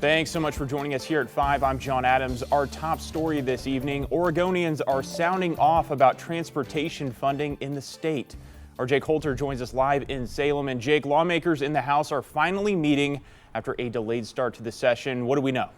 Thanks so much for joining us here at 5. I'm John Adams. Our top story this evening, Oregonians are sounding off about transportation funding in the state. Our Jake Holter joins us live in Salem. And Jake, lawmakers in the House are finally meeting after a delayed start to the session. What do we know?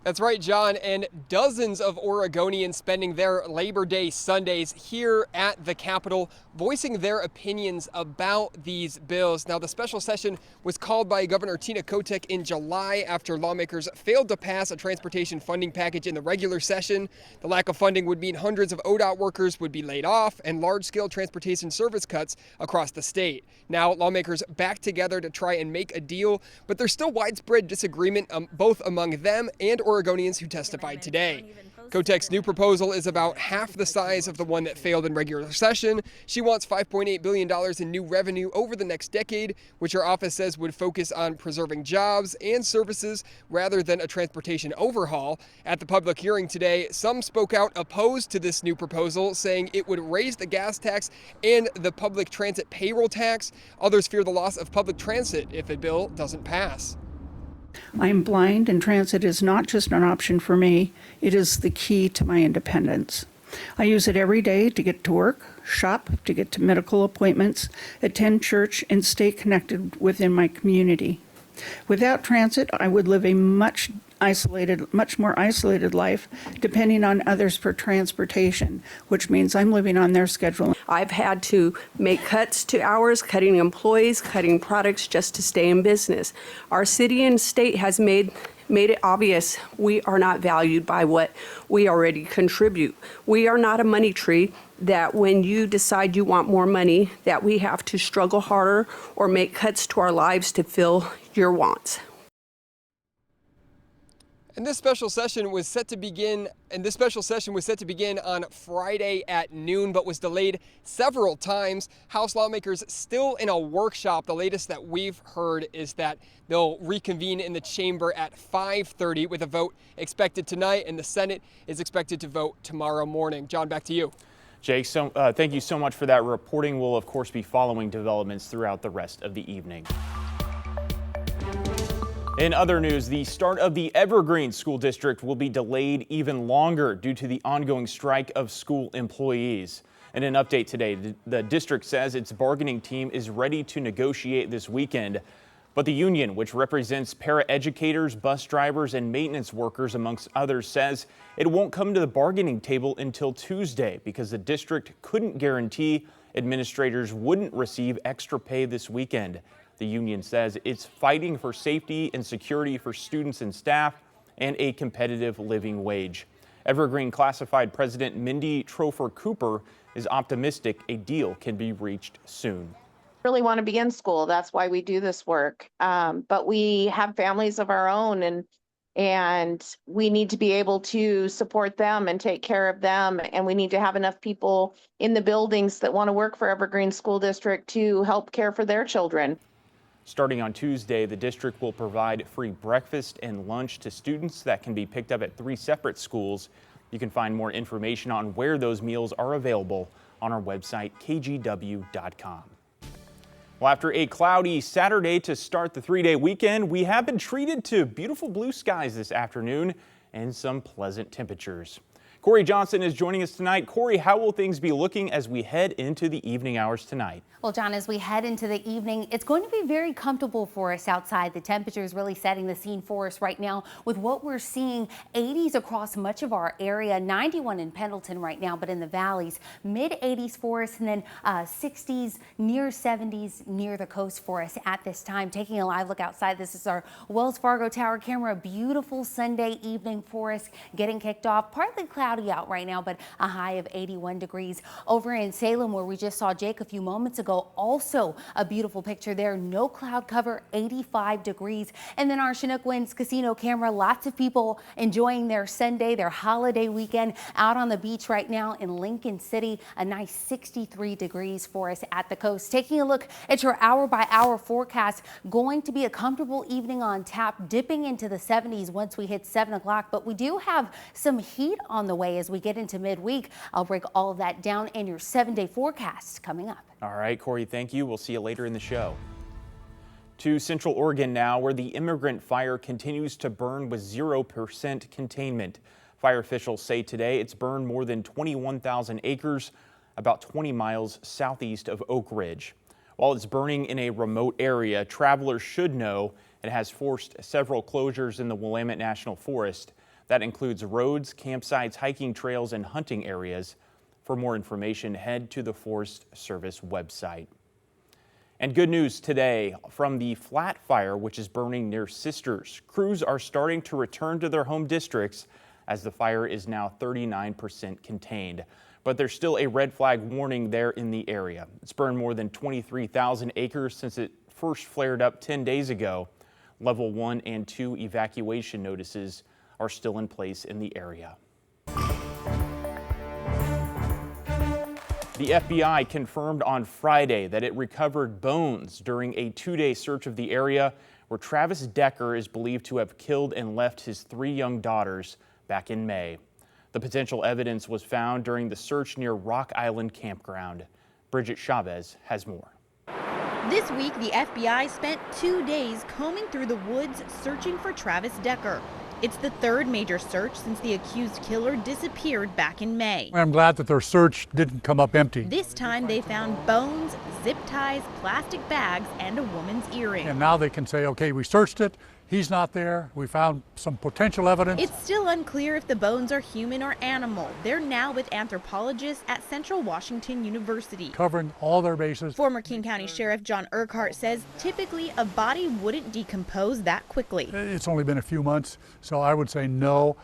That's right, John, and dozens of Oregonians spending their Labor Day Sundays here at the Capitol, voicing their opinions about these bills. Now, the special session was called by Governor Tina Kotek in July after lawmakers failed to pass a transportation funding package in the regular session. The lack of funding would mean hundreds of ODOT workers would be laid off and large-scale transportation service cuts across the state. Now, lawmakers back together to try and make a deal, but there's still widespread disagreement both among them and Oregonians who testified today. Kotek's new proposal is about half the size of the one that failed in regular session. She wants $5.8 billion in new revenue over the next decade, which her office says would focus on preserving jobs and services rather than a transportation overhaul. At the public hearing today, some spoke out opposed to this new proposal, saying it would raise the gas tax and the public transit payroll tax. Others fear the loss of public transit if a bill doesn't pass. I'm blind, and transit is not just an option for me, it is the key to my independence. I use it every day to get to work, shop, to get to medical appointments, attend church, and stay connected within my community. Without transit, I would live a much more isolated life, depending on others for transportation, which means I'm living on their schedule. I've had to make cuts to hours, cutting employees, cutting products just to stay in business. Our city and state has made it obvious we are not valued by what we already contribute. We are not a money tree that when you decide you want more money, that we have to struggle harder or make cuts to our lives to fill your wants. And this special session was set to begin on Friday at noon, but was delayed several times. House lawmakers still in a workshop. The latest that we've heard is that they'll reconvene in the chamber at 5:30 with a vote expected tonight, and the Senate is expected to vote tomorrow morning. John, back to you. Jake, thank you so much for that reporting. We'll, of course, be following developments throughout the rest of the evening. In other news, the start of the Evergreen School District will be delayed even longer due to the ongoing strike of school employees. In an update today, the district says its bargaining team is ready to negotiate this weekend. But the union, which represents paraeducators, bus drivers, and maintenance workers, amongst others, says it won't come to the bargaining table until Tuesday because the district couldn't guarantee administrators wouldn't receive extra pay this weekend. The union says it's fighting for safety and security for students and staff and a competitive living wage. Evergreen Classified President Mindy Trofer Cooper is optimistic a deal can be reached soon. Really want to begin school. That's why we do this work. But we have families of our own, and we need to be able to support them and take care of them. And we need to have enough people in the buildings that want to work for Evergreen School District to help care for their children. Starting on Tuesday, the district will provide free breakfast and lunch to students that can be picked up at 3 separate schools. You can find more information on where those meals are available on our website, kgw.com. Well, after a cloudy Saturday to start the 3-day weekend, we have been treated to beautiful blue skies this afternoon and some pleasant temperatures. Corey Johnson is joining us tonight. Corey, how will things be looking as we head into the evening hours tonight? Well, John, as we head into the evening, it's going to be very comfortable for us outside. The temperature is really setting the scene for us right now with what we're seeing 80s across much of our area, 91 in Pendleton right now, but in the valleys, mid 80s for us, and then 60s, near 70s near the coast for us at this time. Taking a live look outside, this is our Wells Fargo Tower camera. A beautiful Sunday evening for us, getting kicked off. Partly cloudy out right now, but a high of 81 degrees. Over in Salem, where we just saw Jake a few moments ago, also a beautiful picture there. No cloud cover, 85 degrees. And then our Chinook Winds casino camera, lots of people enjoying their Sunday, their holiday weekend out on the beach right now in Lincoln City. A nice 63 degrees for us at the coast. Taking a look at your hour by hour forecast, going to be a comfortable evening on tap, dipping into the 70s once we hit 7 o'clock. But we do have some heat on the way as we get into midweek. I'll break all of that down in your 7-day forecast coming up. All right, Corey, thank you. We'll see you later in the show. To Central Oregon now, where the immigrant fire continues to burn with 0% containment. Fire officials say today it's burned more than 21,000 acres, about 20 miles southeast of Oak Ridge. While it's burning in a remote area, travelers should know it has forced several closures in the Willamette National Forest. That includes roads, campsites, hiking trails, and hunting areas. For more information, head to the Forest Service website. And good news today from the Flat Fire, which is burning near Sisters. Crews are starting to return to their home districts as the fire is now 39% contained. But there's still a red flag warning there in the area. It's burned more than 23,000 acres since it first flared up 10 days ago. Level 1 and 2 evacuation notices are still in place in the area. The FBI confirmed on Friday that it recovered bones during a 2-day search of the area where Travis Decker is believed to have killed and left his 3 young daughters back in May. The potential evidence was found during the search near Rock Island Campground. Bridget Chavez has more. This week, the FBI spent 2 days combing through the woods searching for Travis Decker. It's the third major search since the accused killer disappeared back in May. I'm glad that their search didn't come up empty. This time they found bones, zip ties, plastic bags, and a woman's earring. And now they can say, okay, we searched it, he's not there, we found some potential evidence. It's still unclear if the bones are human or animal. They're now with anthropologists at Central Washington University. Covering all their bases. Former King County Sheriff John Urquhart says typically a body wouldn't decompose that quickly. It's only been a few months, so I would say no.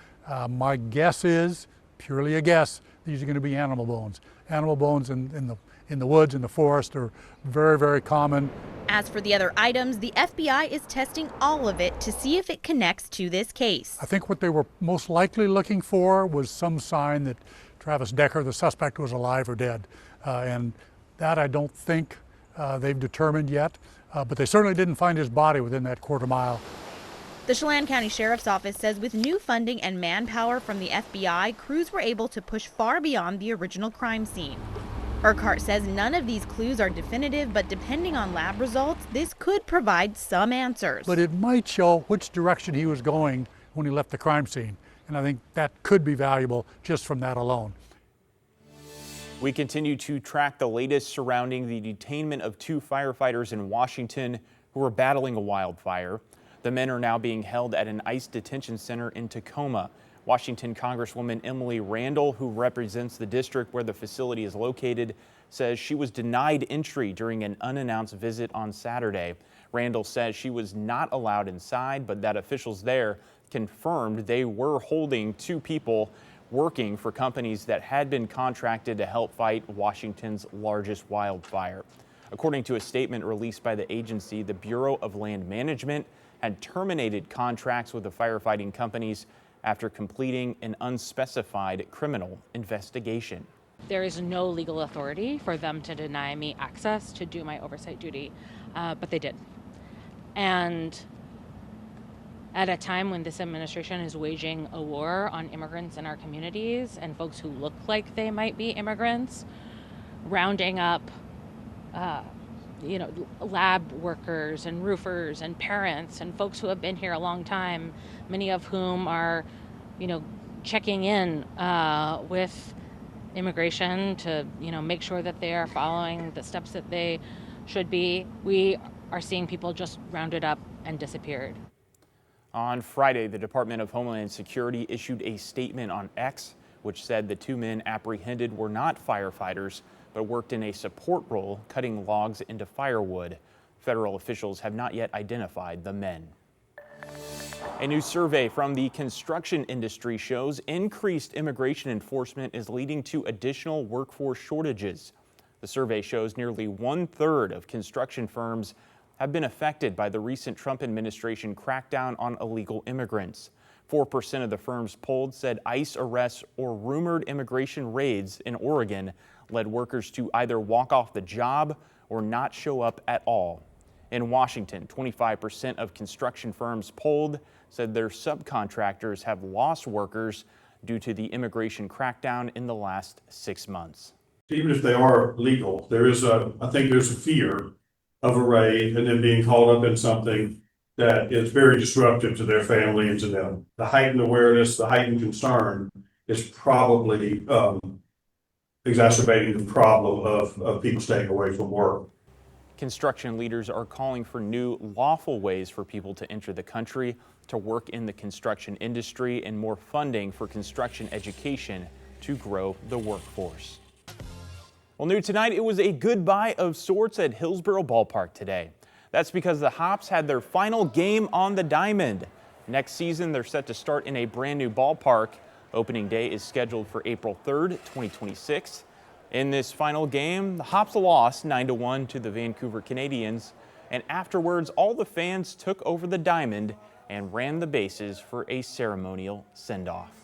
My guess is, purely a guess, these are going to be animal bones. Animal bones in the woods, in the forest, are very, very common. As for the other items, the FBI is testing all of it to see if it connects to this case. I think what they were most likely looking for was some sign that Travis Decker, the suspect, was alive or dead. And that I don't think they've determined yet, but they certainly didn't find his body within that quarter mile. The Chelan County Sheriff's Office says with new funding and manpower from the FBI, crews were able to push far beyond the original crime scene. Urquhart says none of these clues are definitive, but depending on lab results, this could provide some answers. But it might show which direction he was going when he left the crime scene. And I think that could be valuable just from that alone. We continue to track the latest surrounding the detainment of 2 firefighters in Washington who are battling a wildfire. The men are now being held at an ICE detention center in Tacoma. Washington Congresswoman Emily Randall, who represents the district where the facility is located, says she was denied entry during an unannounced visit on Saturday. Randall says she was not allowed inside, but that officials there confirmed they were holding 2 people working for companies that had been contracted to help fight Washington's largest wildfire. According to a statement released by the agency, the Bureau of Land Management had terminated contracts with the firefighting companies after completing an unspecified criminal investigation. There is no legal authority for them to deny me access to do my oversight duty, but they did. And at a time when this administration is waging a war on immigrants in our communities and folks who look like they might be immigrants, rounding up lab workers and roofers and parents and folks who have been here a long time, many of whom are, checking in with immigration to, make sure that they are following the steps that they should be. We are seeing people just rounded up and disappeared. On Friday, the Department of Homeland Security issued a statement on X, which said the 2 men apprehended were not firefighters, but worked in a support role cutting logs into firewood. Federal officials have not yet identified the men. A new survey from the construction industry shows increased immigration enforcement is leading to additional workforce shortages. The survey shows nearly 1/3 of construction firms have been affected by the recent Trump administration crackdown on illegal immigrants. 4% of the firms polled said ICE arrests or rumored immigration raids in Oregon led workers to either walk off the job or not show up at all. In Washington, 25% of construction firms polled said their subcontractors have lost workers due to the immigration crackdown in the last 6 months. Even if they are legal, I think there's a fear of a raid and then being caught up in something that is very disruptive to their family and to them. The heightened awareness, the heightened concern is probably exacerbating the problem of people staying away from work. Construction leaders are calling for new lawful ways for people to enter the country to work in the construction industry and more funding for construction education to grow the workforce. Well, new tonight, it was a goodbye of sorts at Hillsborough Ballpark today. That's because the Hops had their final game on the diamond. Next season, they're set to start in a brand new ballpark. Opening day is scheduled for April 3rd, 2026. In this final game, the Hops lost 9-1 to the Vancouver Canadians, and afterwards, all the fans took over the diamond and ran the bases for a ceremonial send-off.